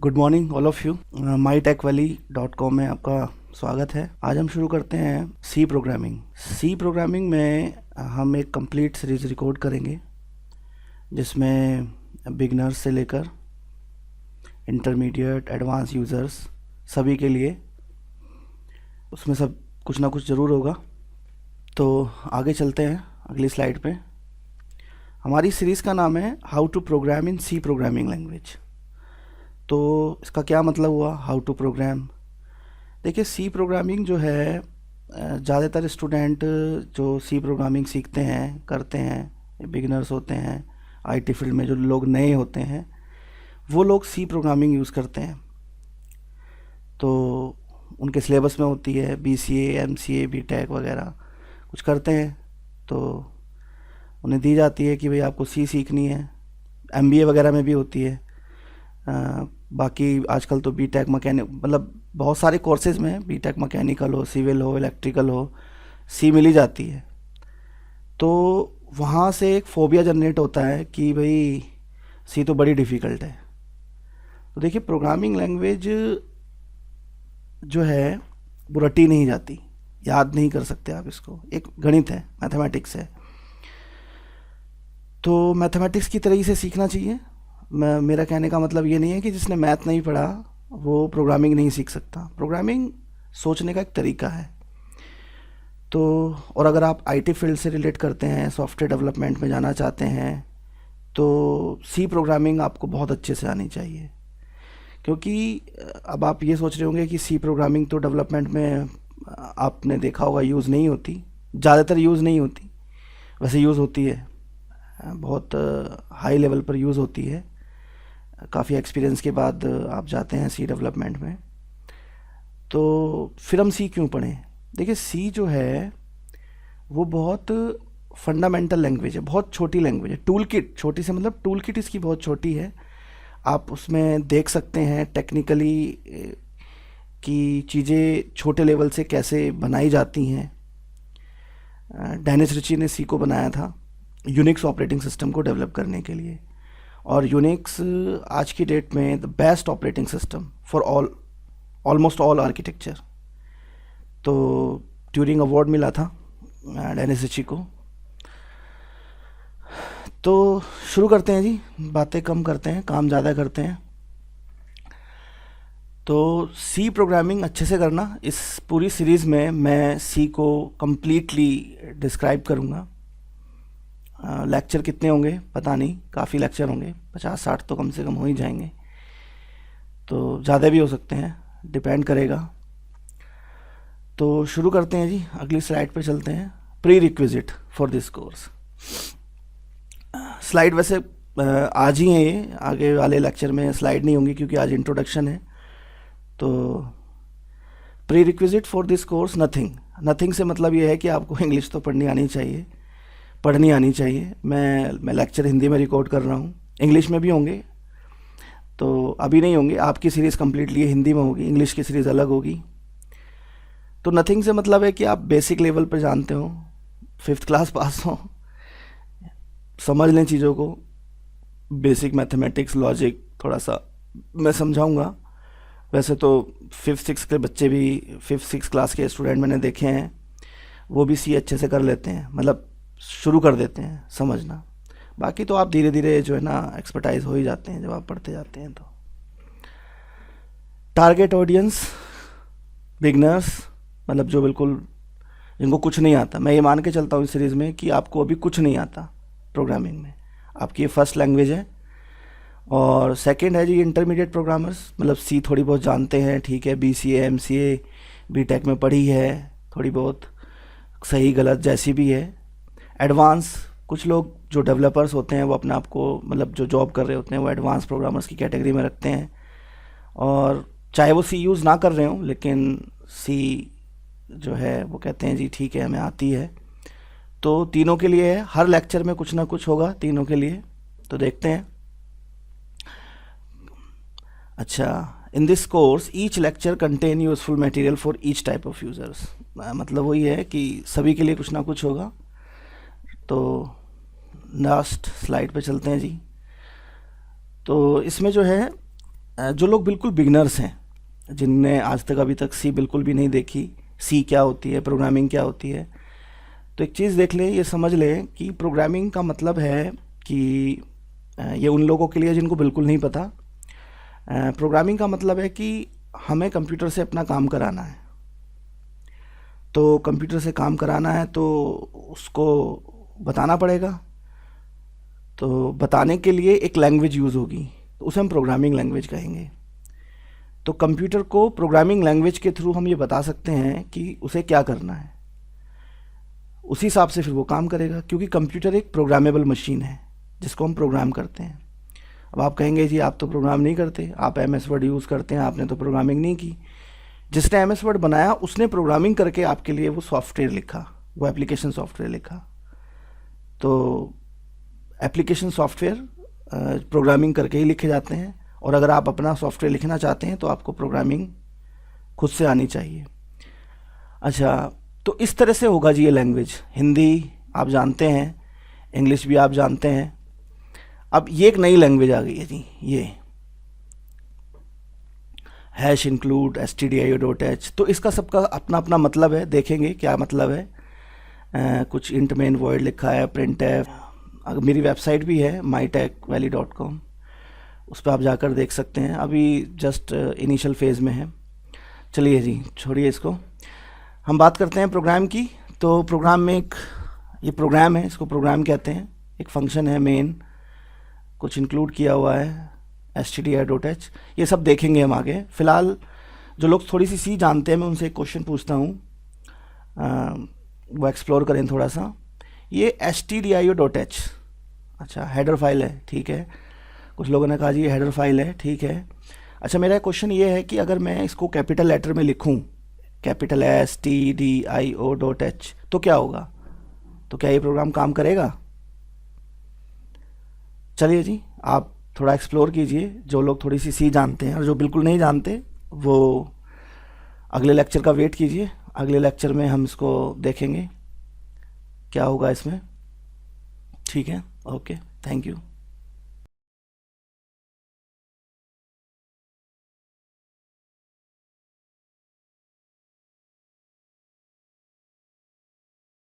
Good morning all of you. mytechvalley.com में आपका स्वागत है। आज हम शुरू करते हैं सी प्रोग्रामिंग। सी प्रोग्रामिंग में हम एक कंप्लीट सीरीज़ रिकॉर्ड करेंगे जिसमें बिगनर्स से लेकर इंटरमीडिएट एडवांस यूज़र्स सभी के लिए उसमें सब कुछ ना कुछ ज़रूर होगा। तो आगे चलते हैं अगली स्लाइड पे। हमारी सीरीज़ का नाम है how to program in C programming language. तो इसका क्या मतलब हुआ हाउ टू प्रोग्राम। देखिए, सी प्रोग्रामिंग जो है ज़्यादातर स्टूडेंट जो सी प्रोग्रामिंग सीखते हैं करते हैं, बिगिनर्स होते हैं, आईटी फील्ड में जो लोग नए होते हैं वो लोग सी प्रोग्रामिंग यूज़ करते हैं। तो उनके सिलेबस में होती है बीसीए, एमसीए, बीटेक वगैरह कुछ करते हैं तो उन्हें दी जाती है कि भाई आपको सी सीखनी है। एमबीए वगैरह में भी होती है। बाकी आजकल तो बीटेक मैकेनिक मतलब बहुत सारे कोर्सेज में बीटेक मैकेनिकल हो, सिविल हो, इलेक्ट्रिकल हो, सी मिल ही जाती है। तो वहाँ से एक फोबिया जनरेट होता है कि भाई सी तो बड़ी डिफ़िकल्ट है। तो देखिए, प्रोग्रामिंग लैंग्वेज जो है वो रटी नहीं जाती, याद नहीं कर सकते आप इसको। एक गणित है, मैथमेटिक्स है। तो मैथमेटिक्स की तरह से सीखना चाहिए। मेरा कहने का मतलब ये नहीं है कि जिसने मैथ नहीं पढ़ा वो प्रोग्रामिंग नहीं सीख सकता। प्रोग्रामिंग सोचने का एक तरीका है। तो और अगर आप आईटी फील्ड से रिलेट करते हैं, सॉफ्टवेयर डेवलपमेंट में जाना चाहते हैं, तो सी प्रोग्रामिंग आपको बहुत अच्छे से आनी चाहिए। क्योंकि अब आप ये सोच रहे होंगे कि सी प्रोग्रामिंग तो डेवलपमेंट में आपने देखा होगा यूज़ नहीं होती, ज़्यादातर यूज़ नहीं होती। वैसे यूज़ होती है, बहुत हाई लेवल पर यूज़ होती है। काफ़ी एक्सपीरियंस के बाद आप जाते हैं सी डेवलपमेंट में। तो फिर हम सी क्यों पढ़ें। देखिए, सी जो है वो बहुत फंडामेंटल लैंग्वेज है, बहुत छोटी लैंग्वेज है। टूल किट, छोटी से मतलब टूल किट इसकी बहुत छोटी है। आप उसमें देख सकते हैं टेक्निकली कि चीज़ें छोटे लेवल से कैसे बनाई जाती हैं। डेनिस रिची ने सी को बनाया था यूनिक्स ऑपरेटिंग सिस्टम को डेवलप करने के लिए। और यूनिक्स आज की डेट में the best operating system for almost all architecture. तो ट्यूरिंग अवार्ड मिला था डेनिस रिची को। तो शुरू करते हैं जी, बातें कम करते हैं, काम ज़्यादा करते हैं। तो सी प्रोग्रामिंग अच्छे से करना। इस पूरी सीरीज़ में मैं सी को कम्प्लीटली डिस्क्राइब करूँगा। लेक्चर कितने होंगे पता नहीं, काफ़ी लेक्चर होंगे, 50-60 तो कम से कम हो ही जाएंगे। तो ज़्यादा भी हो सकते हैं, डिपेंड करेगा। तो शुरू करते हैं जी, अगली स्लाइड पे चलते हैं। Pre requisite for this course. Slide वैसे आज ही है, ये आगे वाले लेक्चर में स्लाइड नहीं होंगी क्योंकि आज इंट्रोडक्शन है। तो pre requisite for this course, nothing से मतलब ये है कि आपको इंग्लिश तो पढ़नी आनी चाहिए। मैं लेक्चर हिंदी में रिकॉर्ड कर रहा हूँ, इंग्लिश में भी होंगे। तो अभी नहीं होंगे, आपकी सीरीज़ कम्प्लीटली हिंदी में होगी, इंग्लिश की सीरीज़ अलग होगी। तो नथिंग से मतलब है कि आप बेसिक लेवल पर जानते हो, 5th क्लास पास हो, समझ लें चीज़ों को। बेसिक मैथमेटिक्स, लॉजिक थोड़ा सा मैं समझाऊंगा। वैसे तो 5th-6th के बच्चे भी, 5th-6th क्लास के स्टूडेंट मैंने देखे हैं, वो भी सी अच्छे से कर लेते हैं, मतलब शुरू कर देते हैं समझना। बाकी तो आप धीरे धीरे जो है ना एक्सपर्टाइज हो ही जाते हैं जब आप पढ़ते जाते हैं। तो टारगेट ऑडियंस बिगनर्स, मतलब जो बिल्कुल जिनको कुछ नहीं आता। मैं ये मान के चलता हूँ इस सीरीज़ में कि आपको अभी कुछ नहीं आता प्रोग्रामिंग में, आपकी ये फर्स्ट लैंग्वेज है। और सेकंड है जी इंटरमीडिएट प्रोग्रामर्स, मतलब सी थोड़ी बहुत जानते हैं, ठीक है, बीसीए, एमसीए, बीटेक में पढ़ी है थोड़ी बहुत, सही गलत जैसी भी है। एडवांस, कुछ लोग जो डेवलपर्स होते हैं वो अपने आप को, मतलब जो जॉब कर रहे होते हैं, वो एडवांस प्रोग्रामर्स की कैटेगरी में रखते हैं। और चाहे वो सी यूज़ ना कर रहे हों, लेकिन सी जो है वो कहते हैं जी ठीक है हमें आती है। तो तीनों के लिए है, हर लेक्चर में कुछ ना कुछ होगा तीनों के लिए। तो देखते हैं। अच्छा, in this course each lecture contain useful material for each type of users. मतलब वही है कि सभी के लिए कुछ ना कुछ होगा। तो लास्ट स्लाइड पे चलते हैं जी। तो इसमें जो है जो लोग बिल्कुल बिगनर्स हैं, जिनने आज तक अभी तक सी बिल्कुल भी नहीं देखी, सी क्या होती है, प्रोग्रामिंग क्या होती है, तो एक चीज़ देख लें, ये समझ लें कि प्रोग्रामिंग का मतलब है कि ये उन लोगों के लिए जिनको बिल्कुल नहीं पता। प्रोग्रामिंग का मतलब है कि हमें कंप्यूटर से अपना काम कराना है। तो कंप्यूटर से काम कराना है तो उसको बताना पड़ेगा। तो बताने के लिए एक लैंग्वेज यूज़ होगी, तो उसे हम प्रोग्रामिंग लैंग्वेज कहेंगे। तो कंप्यूटर को प्रोग्रामिंग लैंग्वेज के थ्रू हम ये बता सकते हैं कि उसे क्या करना है, उसी हिसाब से फिर वो काम करेगा, क्योंकि कंप्यूटर एक प्रोग्रामेबल मशीन है जिसको हम प्रोग्राम करते हैं। अब आप कहेंगे जी आप तो प्रोग्राम नहीं करते, आप MS वर्ड यूज़ करते हैं, आपने तो प्रोग्रामिंग नहीं की। जिसने MS वर्ड बनाया उसने प्रोग्रामिंग करके आपके लिए वो सॉफ्टवेयर लिखा, वो एप्लीकेशन सॉफ्टवेयर लिखा। तो एप्लीकेशन सॉफ्टवेयर प्रोग्रामिंग करके ही लिखे जाते हैं, और अगर आप अपना सॉफ्टवेयर लिखना चाहते हैं तो आपको प्रोग्रामिंग खुद से आनी चाहिए। अच्छा, तो इस तरह से होगा जी ये लैंग्वेज। हिंदी आप जानते हैं, इंग्लिश भी आप जानते हैं। अब ये एक नई लैंग्वेज आ गई है जी, ये हैश इंक्लूड stdio.h। तो इसका सबका अपना अपना मतलब है, देखेंगे क्या मतलब है। कुछ इंट मेन वॉइड लिखा है, प्रिंट है। मेरी वेबसाइट भी है mytechvalley.com, उस पर आप जाकर देख सकते हैं। अभी जस्ट इनिशियल फेज़ में है। चलिए जी, छोड़िए इसको, हम बात करते हैं प्रोग्राम की। तो प्रोग्राम में एक ये प्रोग्राम है, इसको प्रोग्राम कहते हैं। एक फंक्शन है मेन, कुछ इंक्लूड किया हुआ है stdio.h। ये सब देखेंगे हम आगे। फ़िलहाल जो लोग थोड़ी सी सी जानते हैं, मैं उनसे एक क्वेश्चन पूछता हूँ, वो एक्सप्लोर करें थोड़ा सा। ये stdio.h, अच्छा हेडर फाइल है, ठीक है। कुछ लोगों ने कहा जी ये हेडर फाइल है, ठीक है। अच्छा, मेरा क्वेश्चन ये है कि अगर मैं इसको कैपिटल लेटर में लिखूं, कैपिटल stdio.h, तो क्या होगा? तो क्या ये प्रोग्राम काम करेगा? चलिए जी, आप थोड़ा एक्सप्लोर कीजिए। जो लोग थोड़ी सी जानते हैं और जो बिल्कुल नहीं जानते वो अगले लेक्चर का वेट कीजिए। अगले लेक्चर में हम इसको देखेंगे क्या होगा इसमें। ठीक है, ओके, थैंक यू।